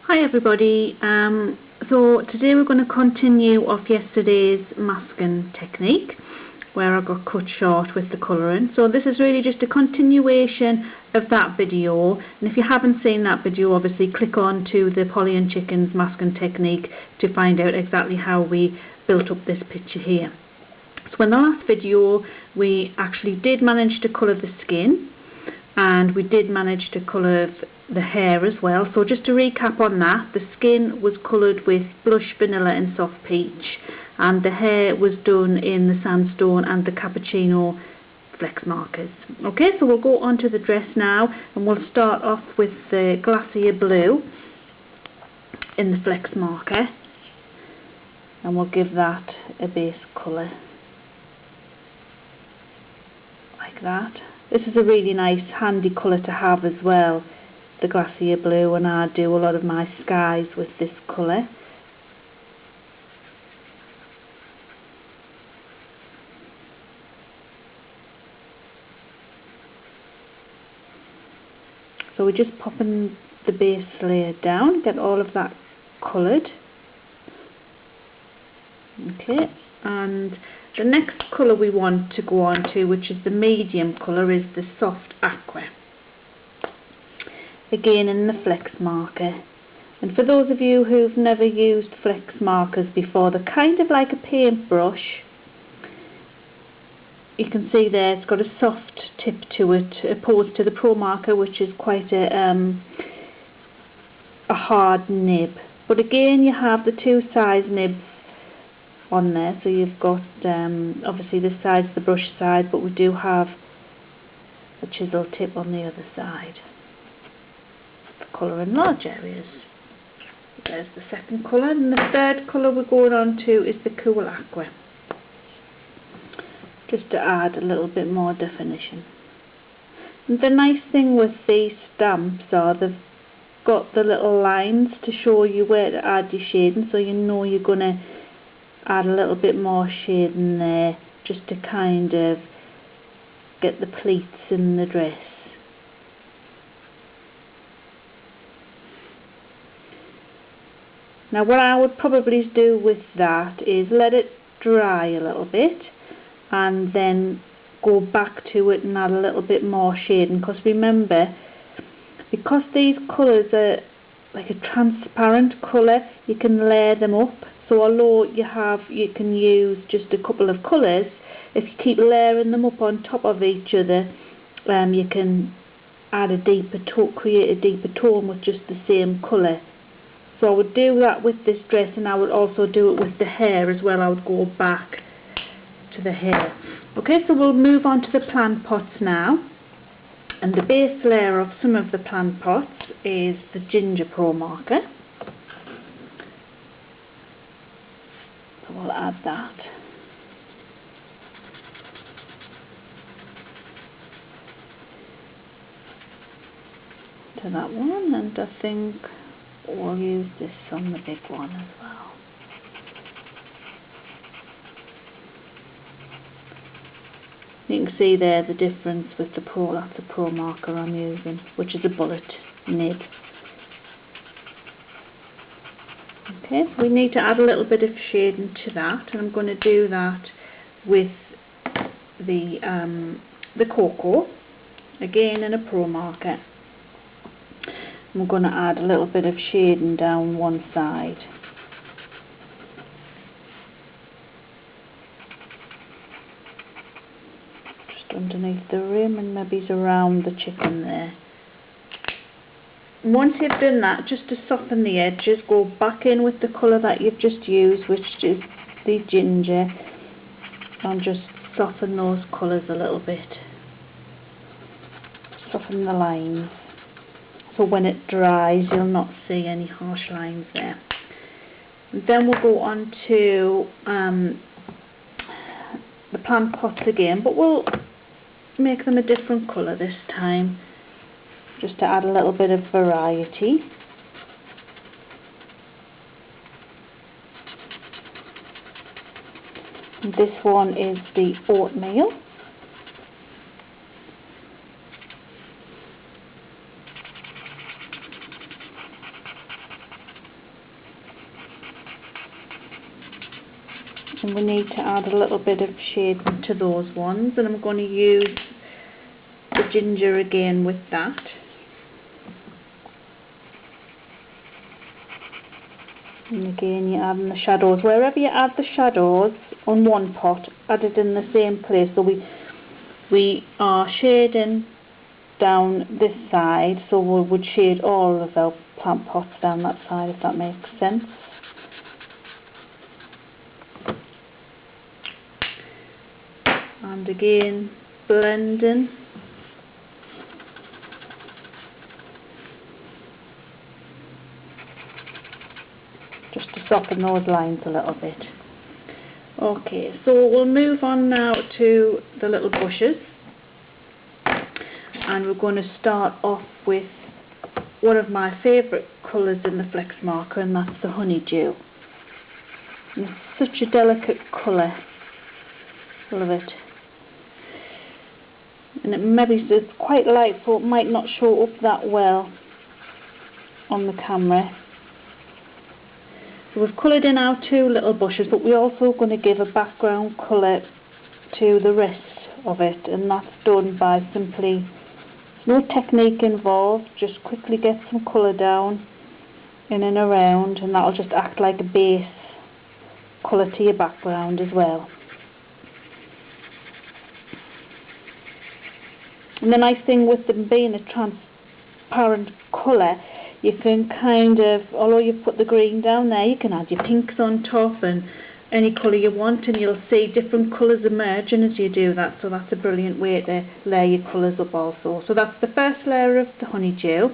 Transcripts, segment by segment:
Hi everybody, so today we're going to continue off yesterday's masking technique where I got cut short with the colouring. So this is really just a continuation of that video, and if you haven't seen that video, obviously click on to the Polly and Chicken's masking technique to find out exactly how we built up this picture here. So in the last video we actually did manage to colour the skin, and we did manage to colour the hair as well. So just to recap on that, the skin was coloured with blush vanilla and soft peach, and the hair was done in the sandstone and the cappuccino flex markers. Okay, so we'll go on to the dress now, and we'll start off with the glacier blue in the flex marker, and we'll give that a base colour like that. This is a really nice handy colour to have as well, the glacier blue, and I do a lot of my skies with this colour. So we're just popping the base layer down, get all of that coloured. Okay, and the next colour we want to go on to, which is the medium colour, is the soft aqua. Again in the flex marker. And for those of you who've never used flex markers before, they're kind of like a paintbrush. You can see there it's got a soft tip to it, opposed to the Pro marker, which is quite a hard nib. But again, you have the two size nibs on there, so you've got obviously this side's the brush side, but we do have a chisel tip on the other side for colouring large areas. There's the second colour, and the third colour we're going on to is the cool aqua, just to add a little bit more definition. And the nice thing with these stamps are they've got the little lines to show you where to add your shading, so you know you're going to add a little bit more shading there, just to kind of get the pleats in the dress. Now what I would probably do with that is let it dry a little bit and then go back to it and add a little bit more shading, because remember, because these colours are like a transparent colour, you can layer them up. So although you can use just a couple of colours, if you keep layering them up on top of each other, you can add a deeper tone, create a deeper tone with just the same colour. So I would do that with this dress, and I would also do it with the hair as well. I would go back to the hair. Okay, so we'll move on to the plant pots now. And the base layer of some of the plant pots is the Ginger Pro marker. So we'll add that. To that one, and I think we'll use this on the big one as well. You can see there the difference with the Pro, that's the Pro marker I'm using, which is a bullet nib. Okay, so we need to add a little bit of shading to that, and I'm going to do that with the Cocoa, again in a Pro marker. I'm going to add a little bit of shading down one side. Just underneath the rim, and maybe around the chicken there. Once you've done that, just to soften the edges, go back in with the colour that you've just used, which is the ginger, and just soften those colours a little bit. Soften the lines, so when it dries you'll not see any harsh lines there. And then we'll go on to the plant pots again, but we'll make them a different colour this time, just to add a little bit of variety. And this one is the oatmeal. and we need to add a little bit of shade to those ones, and I'm going to use the ginger again with that. And again, you're adding the shadows. Wherever you add the shadows on one pot, add it in the same place. So we are shading down this side, so we would shade all of our plant pots down that side, if that makes sense. And again, blending. Just to soften those lines a little bit. Okay, so we'll move on now to the little bushes, and we're going to start off with one of my favourite colours in the flex marker, and that's the honeydew. And it's such a delicate colour. Love it. And it's quite light, so it might not show up that well on the camera. So we've coloured in our two little bushes, but we're also going to give a background colour to the rest of it, and that's done by simply, no technique involved, just quickly get some colour down in and around, and that'll just act like a base colour to your background as well. And the nice thing with them being a transparent colour, you can kind of, although you've put the green down there, you can add your pinks on top and any colour you want, and you'll see different colours emerging as you do that. So that's a brilliant way to layer your colours up also. So that's the first layer of the honeydew,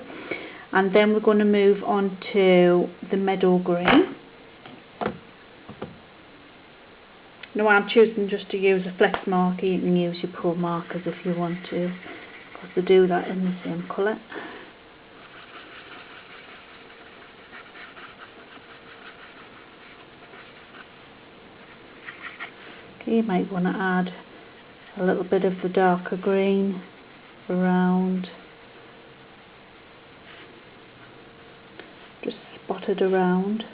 and then we're going to move on to the meadow green. Now I'm choosing just to use a flex marker. You can use your pro markers if you want to, because they do that in the same colour. Okay, you might want to add a little bit of the darker green around, just spot it around.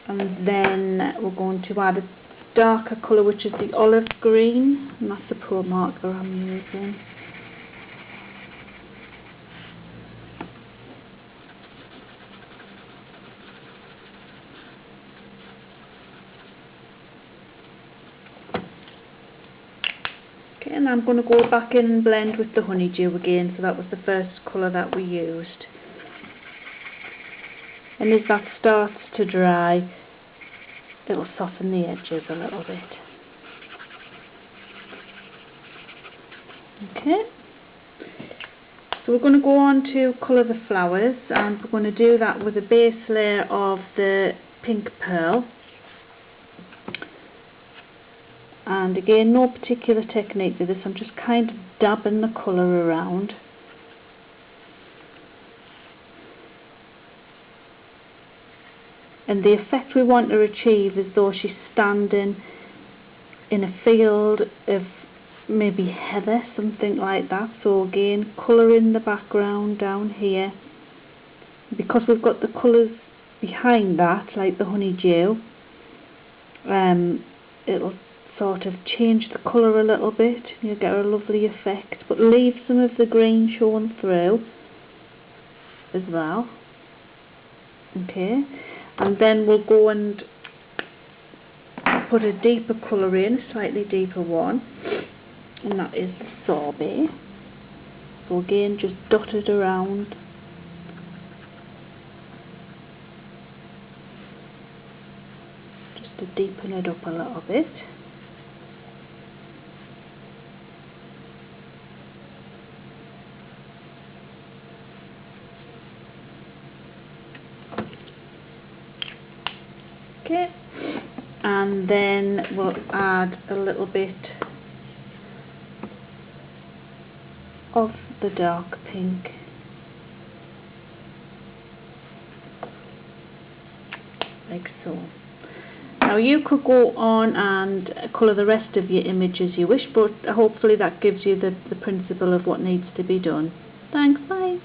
And then we're going to add a darker colour, which is the olive green, and that's the pro marker I'm using. Okay, and I'm going to go back in and blend with the honeydew again, so that was the first colour that we used. And as that starts to dry, it'll soften the edges a little bit. Okay, so we're going to go on to colour the flowers, and we're going to do that with a base layer of the pink pearl. And again, no particular technique with this, I'm just kind of dabbing the colour around. And the effect we want to achieve is though she's standing in a field of maybe heather, something like that. So again, colour in the background down here. Because we've got the colours behind that, like the honeydew, it'll sort of change the colour a little bit. You'll get a lovely effect, but leave some of the green showing through as well. Okay. And then we'll go and put a deeper colour in, a slightly deeper one, and that is the sorbet. So again, just dot it around. Just to deepen it up a little bit. Okay, and then we'll add a little bit of the dark pink. Like so. Now you could go on and colour the rest of your image as you wish, but hopefully that gives you the principle of what needs to be done. Thanks, bye.